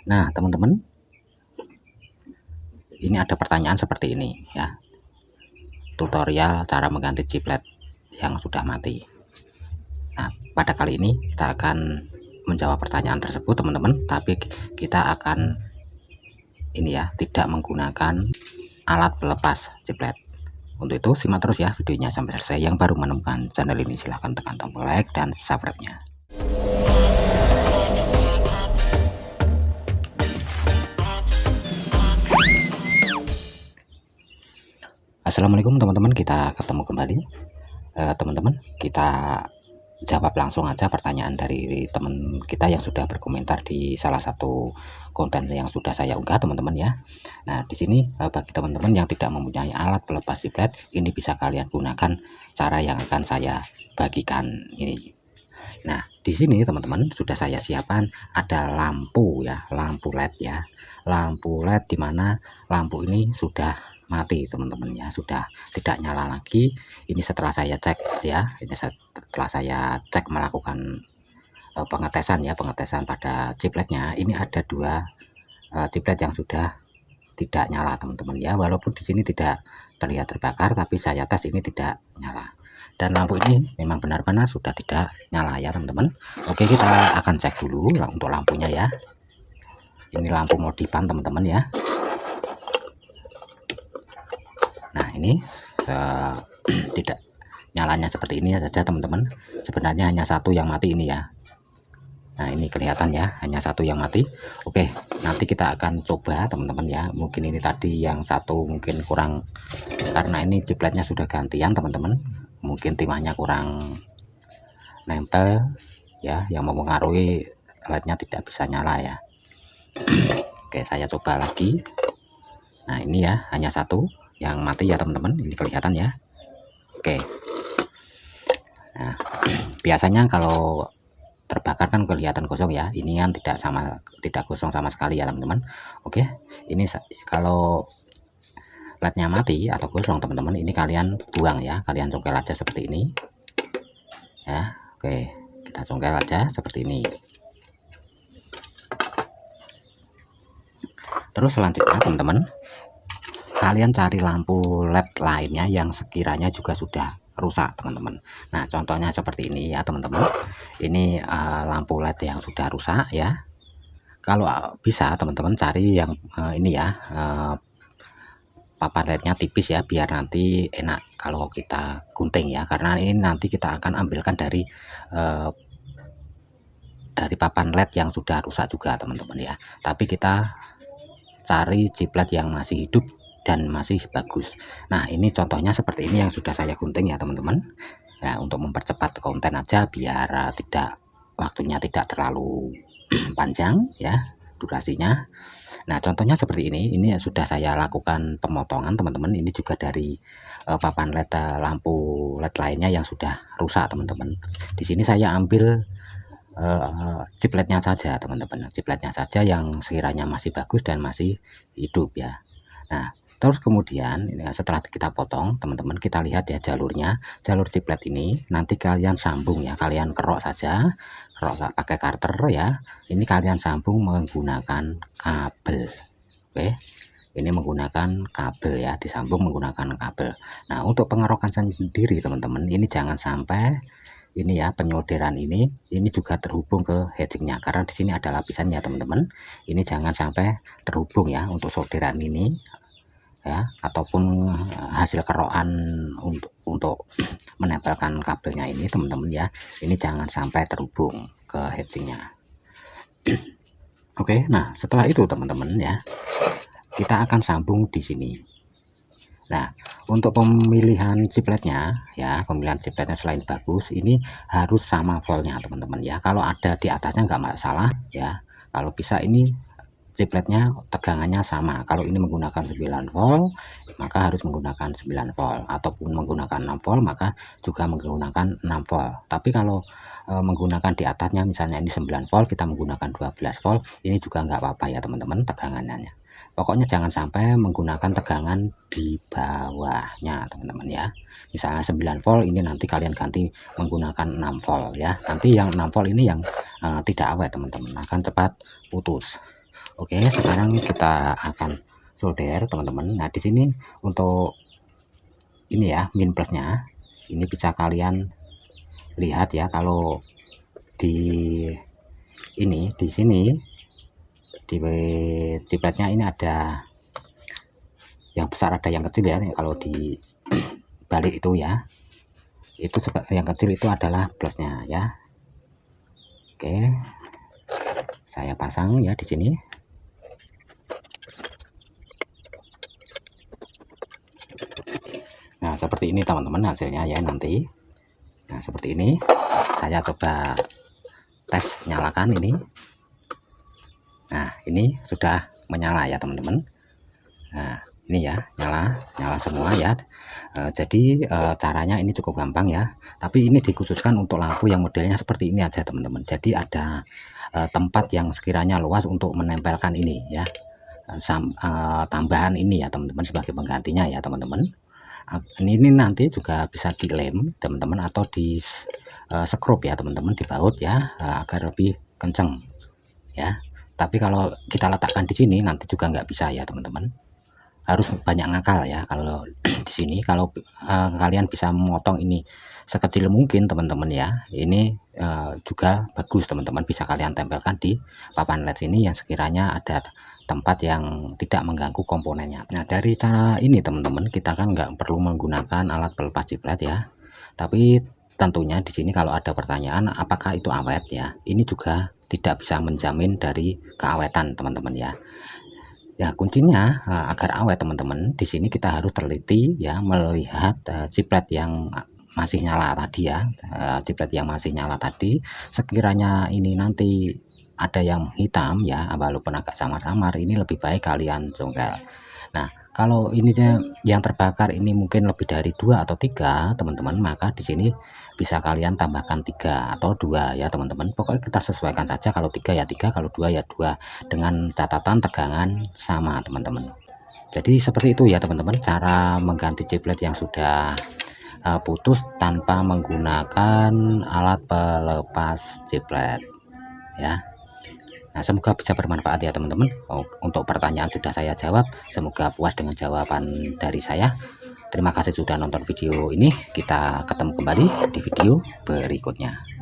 Nah, teman-teman, ini ada pertanyaan seperti ini ya. Tutorial cara mengganti chiplet yang sudah mati. Nah, pada kali ini kita akan menjawab pertanyaan tersebut, teman-teman, tapi kita akan ini ya, tidak menggunakan alat pelepas chiplet. Untuk itu simak terus ya videonya sampai selesai. Yang baru menemukan channel ini silahkan tekan tombol like dan subscribe-nya. Assalamualaikum teman-teman, kita ketemu kembali. Teman-teman, kita jawab langsung aja pertanyaan dari teman kita yang sudah berkomentar di salah satu konten yang sudah saya unggah, teman-teman ya. Nah, di sini bagi teman-teman yang tidak mempunyai alat pelepas chiplet, ini bisa kalian gunakan cara yang akan saya bagikan ini. Nah, di sini teman-teman sudah saya siapkan ada lampu ya, lampu LED ya. Lampu LED dimana lampu ini sudah mati teman-teman ya, sudah tidak nyala lagi. Ini setelah saya cek ya, ini setelah saya cek melakukan pengetesan ya, pengetesan pada chipletnya. Ini ada dua chiplet yang sudah tidak nyala teman-teman ya, walaupun di sini tidak terlihat terbakar, tapi saya tes ini tidak nyala. Dan lampu ini memang benar-benar sudah tidak nyala ya teman-teman. Oke, kita akan cek dulu untuk lampunya ya. Ini lampu modifan teman-teman ya. Nah, ini tidak nyalanya seperti ini saja teman-teman. Sebenarnya hanya satu yang mati ini ya. Nah, ini kelihatan ya, hanya satu yang mati. Oke, nanti kita akan coba teman-teman ya. Mungkin ini tadi yang satu mungkin kurang, karena ini chipletnya sudah gantian teman-teman. Mungkin timahnya kurang nempel ya, yang mempengaruhi LED-nya tidak bisa nyala ya. Oke, saya coba lagi. Nah, ini ya, hanya satu yang mati ya teman-teman, ini kelihatan ya. Oke, nah biasanya kalau terbakar kan kelihatan kosong ya, ini kan tidak kosong sama sekali ya teman-teman. Oke, ini kalau LED-nya mati atau kosong teman-teman, ini kalian buang ya, kalian congkel aja seperti ini ya. Oke, kita congkel aja seperti ini. Terus selanjutnya teman-teman, kalian cari lampu LED lainnya yang sekiranya juga sudah rusak teman-teman. Nah, contohnya seperti ini ya teman-teman. Ini lampu LED yang sudah rusak ya. Kalau bisa teman-teman cari yang ini ya, papan LED-nya tipis ya, biar nanti enak kalau kita gunting ya, karena ini nanti kita akan ambilkan dari papan LED yang sudah rusak juga teman-teman ya. Tapi kita cari chiplet yang masih hidup dan masih bagus. Nah, ini contohnya seperti ini yang sudah saya gunting ya teman-teman. Nah, untuk mempercepat konten aja biar waktunya tidak terlalu panjang ya durasinya. Nah, contohnya seperti ini sudah saya lakukan pemotongan teman-teman. Ini juga dari papan LED lampu LED lainnya yang sudah rusak teman-teman. Di sini saya ambil chipletnya saja teman-teman, chipletnya saja yang sekiranya masih bagus dan masih hidup ya. Nah, terus kemudian ini setelah kita potong teman-teman, kita lihat ya jalur chiplet ini nanti kalian sambung ya, kalian kerok saja, kerok pakai karter ya. Ini kalian sambung menggunakan kabel. Oke, ini menggunakan kabel ya, disambung menggunakan kabel. Nah, untuk pengerokan sendiri teman-teman, ini jangan sampai ini ya, penyolderan ini juga terhubung ke headingnya, karena di sini ada lapisannya teman-teman. Ini jangan sampai terhubung ya untuk solderan ini ya, ataupun hasil kerokan untuk menempelkan kabelnya ini teman-teman ya. Ini jangan sampai terhubung ke headingnya. Oke, nah setelah itu teman-teman ya, kita akan sambung di sini. Nah, untuk pemilihan chipletnya ya, pemilihan chipletnya selain bagus, ini harus sama voltnya teman-teman ya. Kalau ada di atasnya nggak masalah ya. Kalau bisa ini chipletnya tegangannya sama. Kalau ini menggunakan 9 volt, maka harus menggunakan 9 volt, ataupun menggunakan 6 volt maka juga menggunakan 6 volt. Tapi kalau menggunakan di atasnya misalnya ini 9 volt, kita menggunakan 12 volt, ini juga nggak apa-apa ya teman-teman tegangannya. Pokoknya jangan sampai menggunakan tegangan di bawahnya teman-teman ya. Misalnya 9 volt, ini nanti kalian ganti menggunakan 6 volt ya. Nanti yang 6 volt ini yang tidak awet teman-teman, akan cepat putus. Oke, sekarang kita akan solder teman-teman. Nah di sini untuk ini ya min plusnya, ini bisa kalian lihat ya, kalau di di sini di cipletnya ini ada yang besar ada yang kecil ya. Kalau di balik itu ya, itu yang kecil itu adalah plusnya ya. Oke, saya pasang ya di sini. Nah seperti ini teman-teman hasilnya ya nanti. Nah seperti ini, saya coba tes nyalakan ini. Nah ini sudah menyala ya teman-teman. Nah ini ya nyala semua ya. Jadi caranya ini cukup gampang ya, tapi ini dikhususkan untuk lampu yang modelnya seperti ini aja teman-teman. Jadi ada tempat yang sekiranya luas untuk menempelkan ini ya, tambahan ini ya teman-teman sebagai penggantinya ya teman-teman. Ini nanti juga bisa dilem teman-teman, atau di skrup ya teman-teman, di baut ya, agar lebih kenceng ya. Tapi kalau kita letakkan di sini nanti juga nggak bisa ya teman-teman, harus banyak ngakal ya. Kalau di sini kalau kalian bisa memotong ini sekecil mungkin teman-teman ya, ini juga bagus teman-teman, bisa kalian tempelkan di papan LED ini yang sekiranya ada tempat yang tidak mengganggu komponennya. Nah dari cara ini teman-teman, kita kan nggak perlu menggunakan alat pelepas ciplet ya, tapi tentunya di sini kalau ada pertanyaan apakah itu awet ya, ini juga tidak bisa menjamin dari keawetan teman-teman ya. Ya kuncinya agar awet teman-teman, di sini kita harus teliti ya, melihat ciplet yang masih nyala tadi ya, ciplet yang masih nyala tadi, sekiranya ini nanti ada yang hitam ya, walaupun agak samar-samar, ini lebih baik kalian congkel. Nah kalau ini yang terbakar ini mungkin lebih dari 2 atau 3 teman-teman, maka di sini bisa kalian tambahkan 3 atau 2 ya teman-teman. Pokoknya kita sesuaikan saja, kalau 3 ya 3, kalau 2 ya 2, dengan catatan tegangan sama teman-teman. Jadi seperti itu ya teman-teman, cara mengganti ciplet yang sudah putus tanpa menggunakan alat pelepas ciplet ya. Nah semoga bisa bermanfaat ya teman-teman. Untuk pertanyaan sudah saya jawab, semoga puas dengan jawaban dari saya. Terima kasih sudah nonton video ini, kita ketemu kembali di video berikutnya.